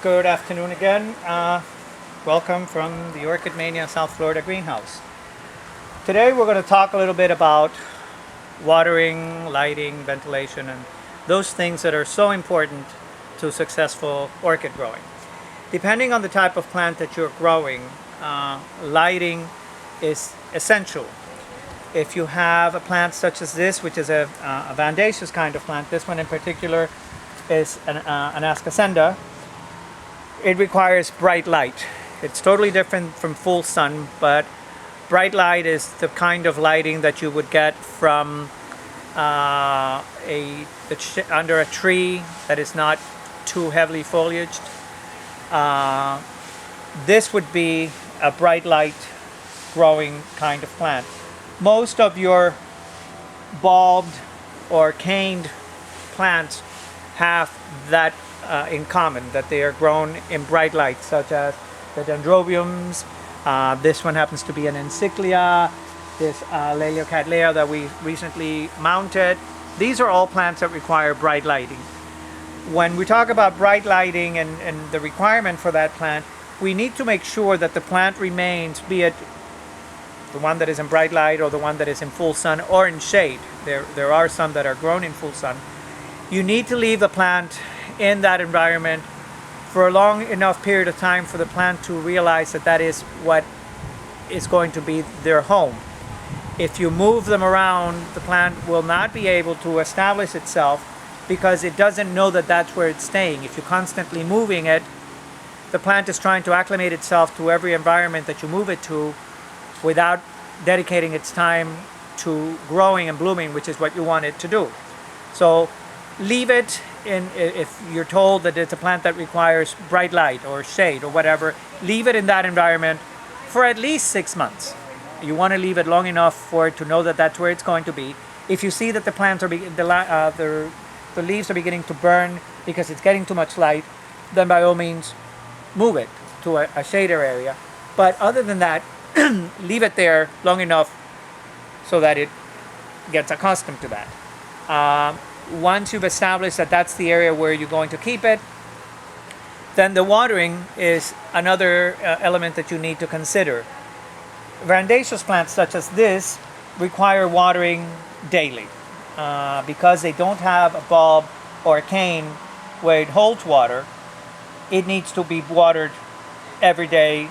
Good afternoon again. Welcome from the Orchid Mania South Florida greenhouse. Today we're going to talk a little bit about watering, lighting, ventilation, and those things that are so important to successful orchid growing. Depending on the type of plant that you're growing, lighting is essential. If you have a plant such as this, which is a vandaceous kind of plant, this one in particular is an ascasenda. It requires bright light. It's totally different from full sun, but bright light is the kind of lighting that you would get from under a tree that is not too heavily foliaged. This would be a bright light growing kind of plant. Most of your bulbed or caned plants have that in common, that they are grown in bright light, such as the dendrobiums. This one happens to be an encyclia. This Leliocattleya that we recently mounted. These are all plants that require bright lighting. When we talk about bright lighting and the requirement for that plant, we need to make sure that the plant remains, be it the one that is in bright light or the one that is in full sun or in shade. There are some that are grown in full sun. You need to leave the plant in that environment for a long enough period of time for the plant to realize that that is what is going to be their home. If you move them around, the plant will not be able to establish itself because it doesn't know that that's where it's staying. If you're constantly moving it, the plant is trying to acclimate itself to every environment that you move it to without dedicating its time to growing and blooming, which is what you want it to do. So leave it in, if you're told that it's a plant that requires bright light or shade or whatever, leave it in that environment for at least 6 months. You want to leave it long enough for it to know that that's where it's going to be. If you see that the plants are the leaves are beginning to burn because it's getting too much light, then by all means move it to a shadier area. But other than that, leave it there long enough so that it gets accustomed to that. Once you've established that that's the area where you're going to keep it, then the watering is another element that you need to consider. Vandaceous plants such as this require watering daily because they don't have a bulb or a cane where it holds water. It needs to be watered every day,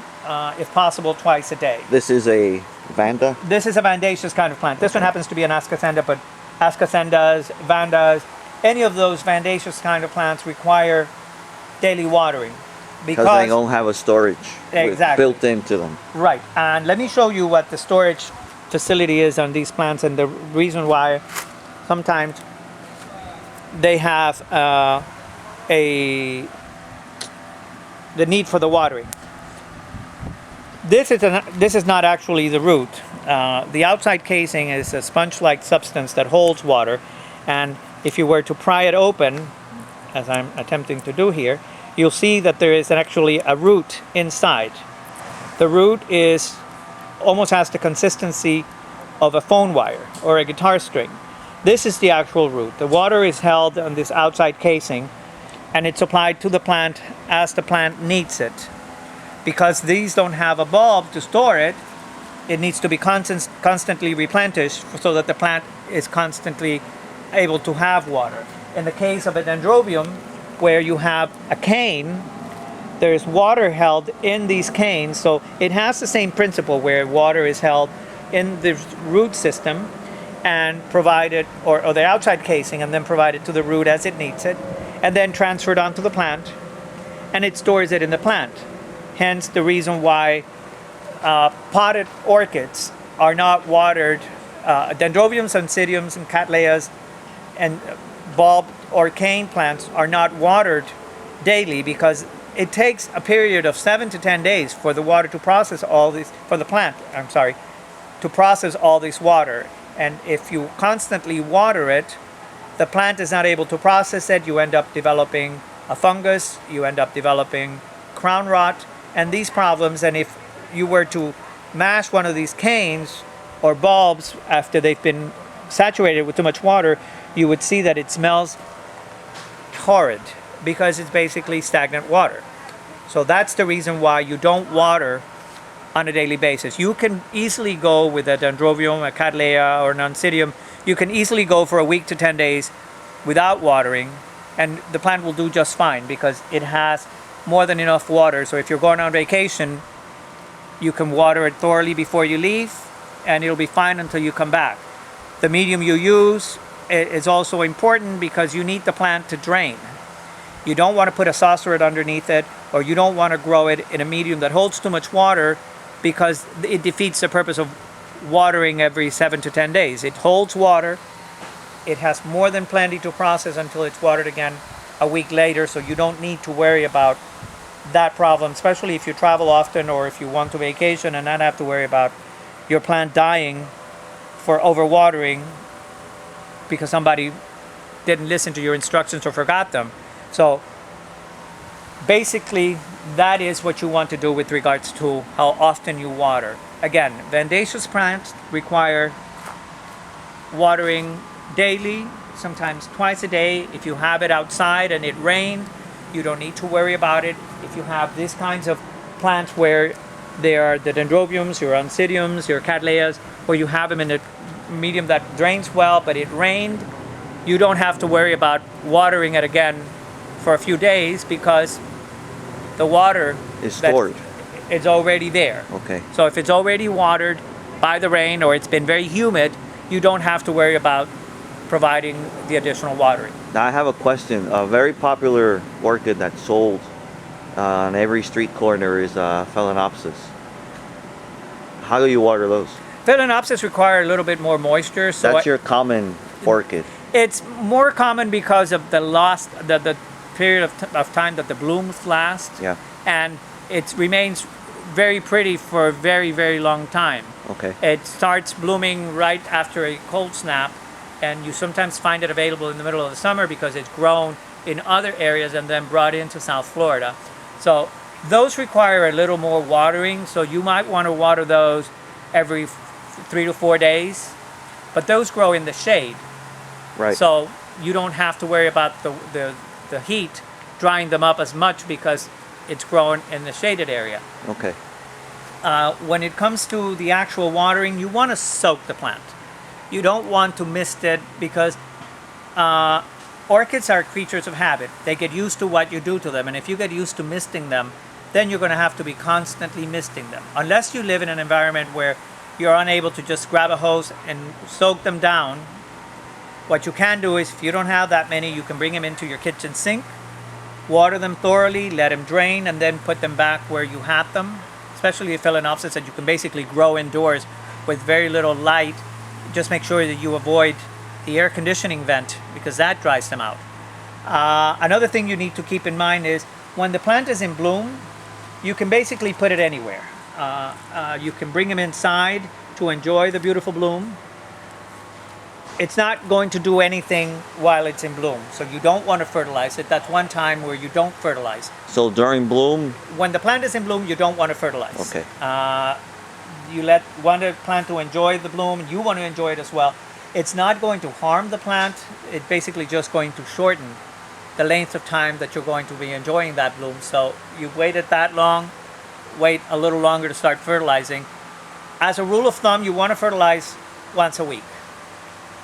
if possible twice a day. This is a vanda? This is a vandaceous kind of plant. This one happens to be an ascasenda, but ascasendas, vandas, any of those vandaceous kind of plants require daily watering Because they don't have a storage built into them. Right, and let me show you what the storage facility is on these plants and the reason why sometimes they have the need for the watering. This is not actually the root. The outside casing is a sponge-like substance that holds water, and if you were to pry it open, as I'm attempting to do here, you'll see that there is actually a root inside. The root almost has the consistency of a phone wire or a guitar string. This is the actual root. The water is held on this outside casing, and it's applied to the plant as the plant needs it. Because these don't have a bulb to store it, it needs to be constantly replenished so that the plant is constantly able to have water. In the case of a dendrobium, where you have a cane, there is water held in these canes, so it has the same principle where water is held in the root system and provided, or the outside casing, and then provided to the root as it needs it, and then transferred onto the plant, and it stores it in the plant. Hence the reason why potted orchids are not watered. Dendrobiums, oncidiums, and cattleyas, and bulb or cane plants are not watered daily because it takes a period of 7 to 10 days for the water to process all this, for the plant, to process all this water. And if you constantly water it, the plant is not able to process it. You end up developing a fungus, you end up developing crown rot, and these problems. And if you were to mash one of these canes or bulbs after they've been saturated with too much water, you would see that it smells horrid because it's basically stagnant water. So that's the reason why you don't water on a daily basis. You can easily go with a dendrobium, a cattleya, or an oncidium. You can easily go for a week to 10 days without watering, and the plant will do just fine because it has more than enough water. So if you're going on vacation, you can water it thoroughly before you leave, and it'll be fine until you come back. The medium you use is also important because you need the plant to drain. You don't want to put a saucer underneath it, or you don't want to grow it in a medium that holds too much water, because it defeats the purpose of watering every 7 to 10 days. It holds water. It has more than plenty to process until it's watered again a week later, so you don't need to worry about that problem, especially if you travel often or if you want to vacation and not have to worry about your plant dying for overwatering because somebody didn't listen to your instructions or forgot them. So basically, that is what you want to do with regards to how often you water. Again, vivacious plants require watering daily, sometimes twice a day. If you have it outside and it rained, you don't need to worry about it. If you have these kinds of plants where they are the dendrobiums, your oncidiums, your cattleyas, where you have them in a medium that drains well, but it rained, you don't have to worry about watering it again for a few days because the water is stored. It's already there. Okay. So if it's already watered by the rain or it's been very humid, you don't have to worry about providing the additional watering. Now I have a question. A very popular orchid that's sold on every street corner is Phalaenopsis. How do you water those? Phalaenopsis require a little bit more moisture. So that's your common orchid. It's more common because of the period of time that the blooms last. Yeah. And it remains very pretty for a very, very long time. Okay. It starts blooming right after a cold snap, and you sometimes find it available in the middle of the summer because it's grown in other areas and then brought into South Florida. So those require a little more watering, so you might want to water those every 3 to 4 days, but those grow in the shade. Right. So you don't have to worry about the heat drying them up as much because it's grown in the shaded area. Okay. When it comes to the actual watering, you want to soak the plant. You don't want to mist it because orchids are creatures of habit. They get used to what you do to them, and if you get used to misting them, then you're going to have to be constantly misting them. Unless you live in an environment where you're unable to just grab a hose and soak them down, what you can do is, if you don't have that many, you can bring them into your kitchen sink, water them thoroughly, let them drain, and then put them back where you had them. Especially if Phalaenopsis that you can basically grow indoors with very little light. Just make sure that you avoid the air conditioning vent because that dries them out. Another thing you need to keep in mind is when the plant is in bloom, you can basically put it anywhere. You can bring them inside to enjoy the beautiful bloom. It's not going to do anything while it's in bloom, so you don't want to fertilize it. That's one time where you don't fertilize. So during bloom? When the plant is in bloom, you don't want to fertilize. Okay. You want the plant to enjoy the bloom, you want to enjoy it as well. It's not going to harm the plant. It's basically just going to shorten the length of time that you're going to be enjoying that bloom. So you've waited that long, wait a little longer to start fertilizing. As a rule of thumb, you want to fertilize once a week.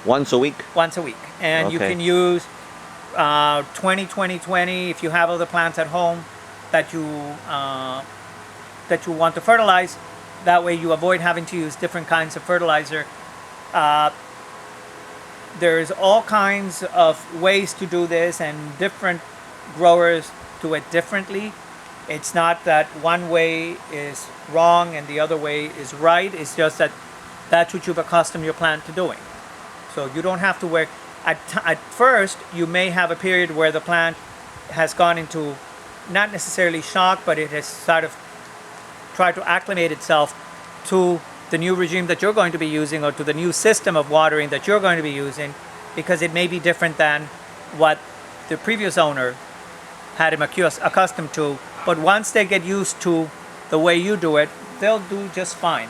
Once a week? Once a week. And you can use 20-20-20 if you have other plants at home that you want to fertilize. That way you avoid having to use different kinds of fertilizer. There's all kinds of ways to do this, and different growers do it differently. It's not that one way is wrong and the other way is right. It's just that that's what you've accustomed your plant to doing. So you don't have to work. At first, you may have a period where the plant has gone into not necessarily shock, but it has sort of tried to acclimate itself to the new regime that you're going to be using, or to the new system of watering that you're going to be using, because it may be different than what the previous owner had him accustomed to. But once they get used to the way you do it, they'll do just fine.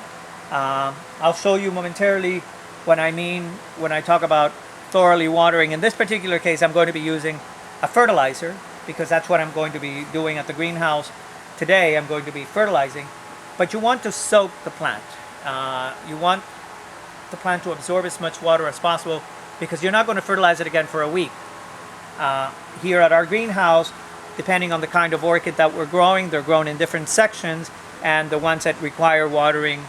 I'll show you momentarily when I talk about thoroughly watering. In this particular case, I'm going to be using a fertilizer because that's what I'm going to be doing at the greenhouse today I'm going to be fertilizing, but you want to soak the plant. You want the plant to absorb as much water as possible because you're not going to fertilize it again for a week. Here at our greenhouse, depending on the kind of orchid that we're growing, they're grown in different sections, and the ones that require watering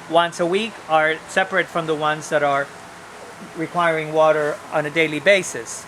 once a week are separate from the ones that are requiring water on a daily basis.